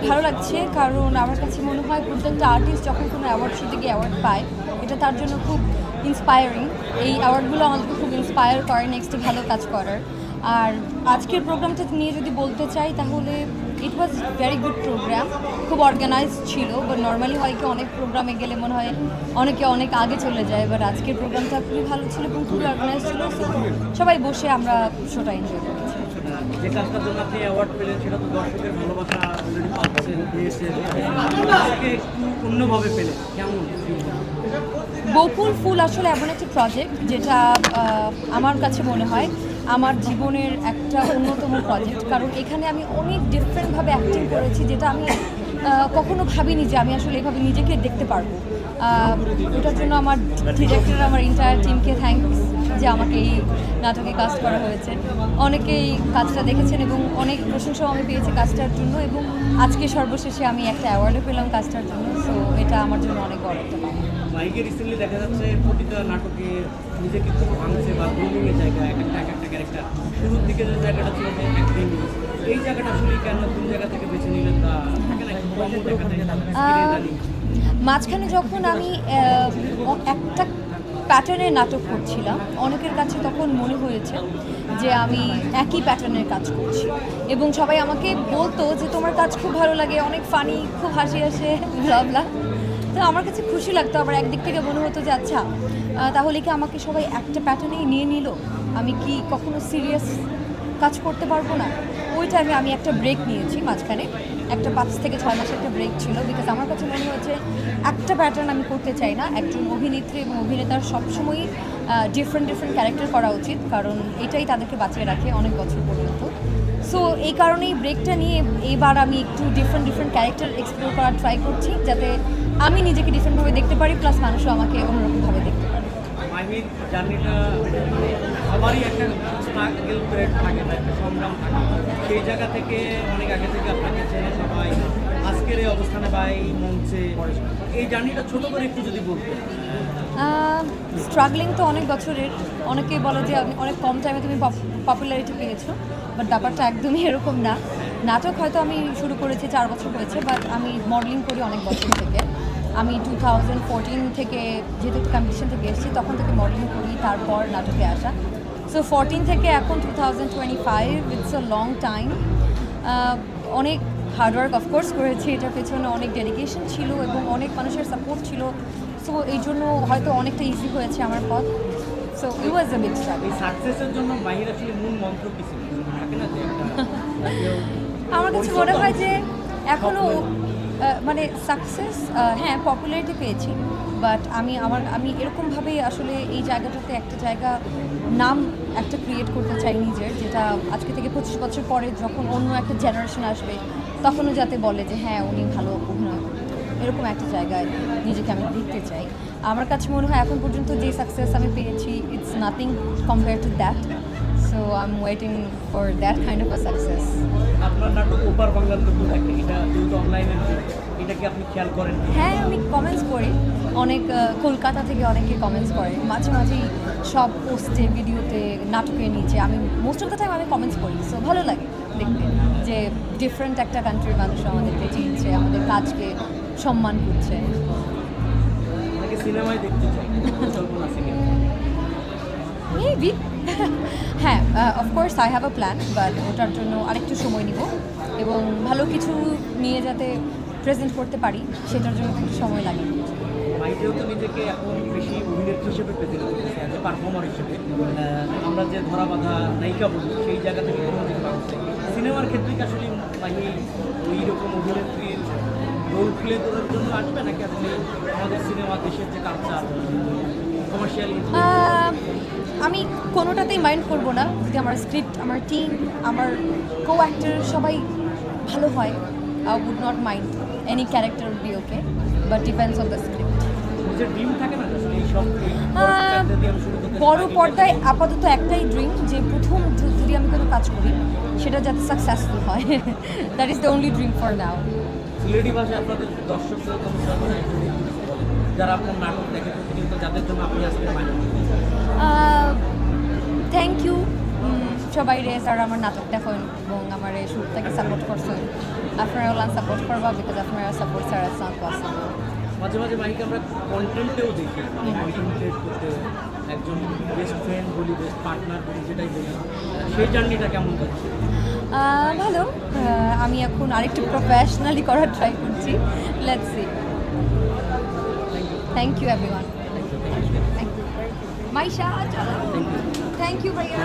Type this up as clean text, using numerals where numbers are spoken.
ভালো লাগছে, কারণ আমার কাছে মনে হয় প্রত্যেকটা আর্টিস্ট যখন কোনো অ্যাওয়ার্ড শোতে গিয়ে অ্যাওয়ার্ড পায়, এটা তার জন্য খুব ইন্সপায়ারিং। এই অ্যাওয়ার্ডগুলো আমাদেরকে খুব ইন্সপায়ার করে নেক্সটে ভালো কাজ করার। আর আজকের প্রোগ্রামটা নিয়ে যদি বলতে চাই, তাহলে ইট ওয়াজ ভেরি গুড প্রোগ্রাম। খুব অর্গানাইজ ছিল, বাট নর্মালি হয় কি অনেক প্রোগ্রামে গেলে মনে হয় অনেকে অনেক আগে চলে যায়, বাট আজকের প্রোগ্রামটা খুবই ভালো ছিল এবং খুবই অর্গানাইজ ছিল। সো সবাই বসে আমরা শোটা এনজয় করেছি। যে কাজটার জন্য আপনি অ্যাওয়ার্ড পেলেন সেটা তো দর্শকের ভালোবাসা অলরেডি পাচ্ছেন, পেয়েছেন, আজকে একটু অন্যভাবে পেলেন, কেমন? বকুল ফুল আসলে এমন একটা প্রজেক্ট যেটা আমার কাছে মনে হয় আমার জীবনের একটা অন্যতম প্রজেক্ট, কারণ এখানে আমি অনেক ডিফারেন্টভাবে অ্যাক্টিং করেছি, যেটা আমি কখনো ভাবিনি যে আমি আসলে এভাবে নিজেকে দেখতে পারবো। ওটার জন্য আমার ডিরেক্টর, আমার এন্টায়ার টিমকে থ্যাঙ্কস যে আমাকে এই নাটকে কাস্ট করা হয়েছে। অনেকেই কাজটা দেখেছেন এবং অনেক প্রশংসাও আমি পেয়েছি কাজটার জন্য, এবং আজকে সর্বশেষে আমি একটা অ্যাওয়ার্ডও পেলাম কাজটার জন্য। সো এটা আমার জন্য অনেক বড় একটা পাওয়া। মাইকে রিসেন্টলি দেখা যাচ্ছে প্রতিটা নাটকে নিজেকে খুব ভাঙছে বা গ্রুমিংয়ের জায়গা, এক একটা ক্যারেক্টার। শুরুর দিকে যে জায়গাটা ছিল যে অ্যাক্টিং, এই জায়গাটা আসলে কেন কোন জায়গা থেকে বেছে নিলেন? তা থাকে না একটু কমও দেখা যায়। মাঝখানে যখন আমি একটা প্যাটার্নের নাটক করছিলাম, অনেকের কাছে তখন মনে হয়েছে যে আমি একই প্যাটার্নের কাজ করছি, এবং সবাই আমাকে বলতো যে তোমার কাজ খুব ভালো লাগে, অনেক ফানি, খুব হাসি আসে, ব্লা। তো আমার কাছে খুশি লাগতো। আবার একদিক থেকে মনে হতো যে আচ্ছা, তাহলে কি আমাকে সবাই একটা প্যাটার্নেই নিয়ে নিল, আমি কি কখনো সিরিয়াস কাজ করতে পারবো না? ওই টাইমে আমি একটা ব্রেক নিয়েছি মাঝখানে, একটা 5 থেকে 6 মাসের একটা ব্রেক ছিল, বিকজ আমার কাছে মনে হয়েছে একটা প্যাটার্ন আমি করতে চাই না। একজন অভিনেত্রী এবং অভিনেতার সবসময়ই ডিফারেন্ট ক্যারেক্টার করা উচিত, কারণ এটাই তাদেরকে বাঁচিয়ে রাখে অনেক বছর পর্যন্ত। সো এই কারণেই ব্রেকটা নিয়ে এবার আমি একটু ডিফারেন্ট ক্যারেক্টার এক্সপ্লোর করার ট্রাই করছি, যাতে আমি নিজেকে ডিফারেন্টভাবে দেখতে পারি, প্লাস মানুষও আমাকে অন্যরকমভাবে দেখতে পারে। মাইমির জার্নিটা সবারই একটা স্ট্রাগল পিরিয়ড থাকে না, একটা সংগ্রাম থাকে। সেই জায়গা থেকে অনেক আগে থেকে আপনাকে চেনে সবাই, আজকের এই অবস্থানে বা এই মঞ্চে এই জার্নিটা ছোট করে একটু যদি বলতেন। স্ট্রাগলিং তো অনেক বছরের। অনেকেই বলে যে অনেক কম টাইমে তুমি পপুলারিটি পেয়েছো, বাট ব্যাপারটা একদমই এরকম না। নাটক হয়তো আমি শুরু করেছি 4 বছর হয়েছে, বাট আমি মডেলিং করি অনেক বছর থেকে। আমি 2014 থেকে যেহেতু কম্পিটিশন থেকে এসেছি, তখন থেকে মডেলিং করি, তারপর নাটকে আসা। সো 14 থেকে এখন 2025, ইটস আ লং টাইম। অনেক হার্ডওয়ার্ক অফকোর্স করেছি, এটার পেছনে অনেক ডেডিকেশন ছিল এবং অনেক মানুষের সাপোর্ট ছিল। সো এই জন্য হয়তো অনেকটা ইজি হয়েছে আমার পথ। So it was a big struggle. এই সাকসেসের জন্য বাহির আসলে মূল মন্ত্র কি ছিল? থাকে না যে একটা আমার কাছে মনে হয় যে এখনও মানে সাকসেস, হ্যাঁ পপুলারিটি পেয়েছি, বাট আমি এরকমভাবেই আসলে এই জায়গাটাতে একটা জায়গা নাম একটা ক্রিয়েট করতে চাই নিজের, যেটা আজকে থেকে 25 বছর পরে যখন অন্য একটা জেনারেশন আসবে, তখনও যাতে বলে যে হ্যাঁ উনি ভালো অভিনয় করতেন। এরকম একটা জায়গায় নিজেকে আমি দেখতে চাই। আমার কাছে মনে হয় এখন পর্যন্ত যে সাকসেস আমি পেয়েছি, it's nothing compare to that. So I am waiting for that kind of a success. আপনার নাটক ওপার বাংলার লোক দেখে, এটা যেহেতু অনলাইনে, এটা কি আপনি খেয়াল করেন? হ্যাঁ, আমি কমেন্টস করি অনেক। কলকাতা থেকে অনেকে কমেন্টস করে মাঝেই সব পোস্টে, ভিডিওতে, নাটকের নিচে আমি মোস্ট অফ দ্য টাইম আমি কমেন্টস করি। সো ভালো লাগে দেখতে যে ডিফারেন্ট একটা কান্ট্রির মানুষ আমাদেরকে চিনছে, আমাদের কাজকে সম্মান করছে। অনেকে সিনেমায় দেখতে চাই, কল্পনা সিনেমা। মেবি হ্যাঁ, of course I have a plan, but ওটার জন্য আরেকটু সময় নিব এবং ভালো কিছু নিয়ে যাতে প্রেজেন্ট করতে পারি, সেটার জন্য একটু সময় লাগে। মাইকেও তো নিজেকে এখন বেশি অভিনেত্রী হিসেবে প্রেজেন্ট করতেছে, অ্যাজ এ পারফর্মার হিসেবে। আমরা যে ধরা বাঁধা নায়িকা বলি, সেই জায়গা থেকে নিজেকে বাঁধছে। সিনেমার ক্ষেত্রে কি আসলে মানে ওই রকম অভিনেত্রীর রোল প্লে করার জন্য আসবে, নাকি আসলে আমাদের সিনেমা, দেশের যে কালচার, কমার্শিয়াল? আমি কোনোটাতেই মাইন্ড করবো না যদি আমার স্ক্রিপ্ট, আমার টিম, আমার কো অ্যাক্টর সবাই ভালো হয়। I would not mind, any character would be okay, but depends on the script. নিজের ড্রিম থাকে না আসলে এই সব বড় পর্দায় আপাতত একটাই ড্রিম, যে প্রথম যদি আমি কোনো কাজ করি সেটা যাতে সাকসেসফুল হয়। That is the only dream for now. Sylheti ভাষায় আপনাদের দর্শকদের যারা আপনার নাটক দেখে প্রতিনিয়ত, যাদের জন্য আপনি আজকে থ্যাংক ইউ সবাই রে, যারা আমার নাটক দেখেন এবং আমার এই শুটটাকে সাপোর্ট করছেন। আপনারা ওলান সাপোর্ট করবা, বিকজ আপনারা সাপোর্ট ছাড়া ইটস নট পসিবল। মাঝে মাঝে মাহিকে আমরা কন্টেন্টেও দেখি, কন্টেন্ট ক্রিয়েট করতে একজন বেস্ট ফ্রেন্ড বলি, বেস্ট পার্টনার বলি, যেটাই বলি, সেই জার্নিটা কেমন যাচ্ছে? ভালো। আমি এখন আরেকটু প্রফেশনালি করার ট্রাই করছি। Let's see. Thank you everyone. Thank you Maisha, চলো। থ্যাংক ইউ ভাইয়া।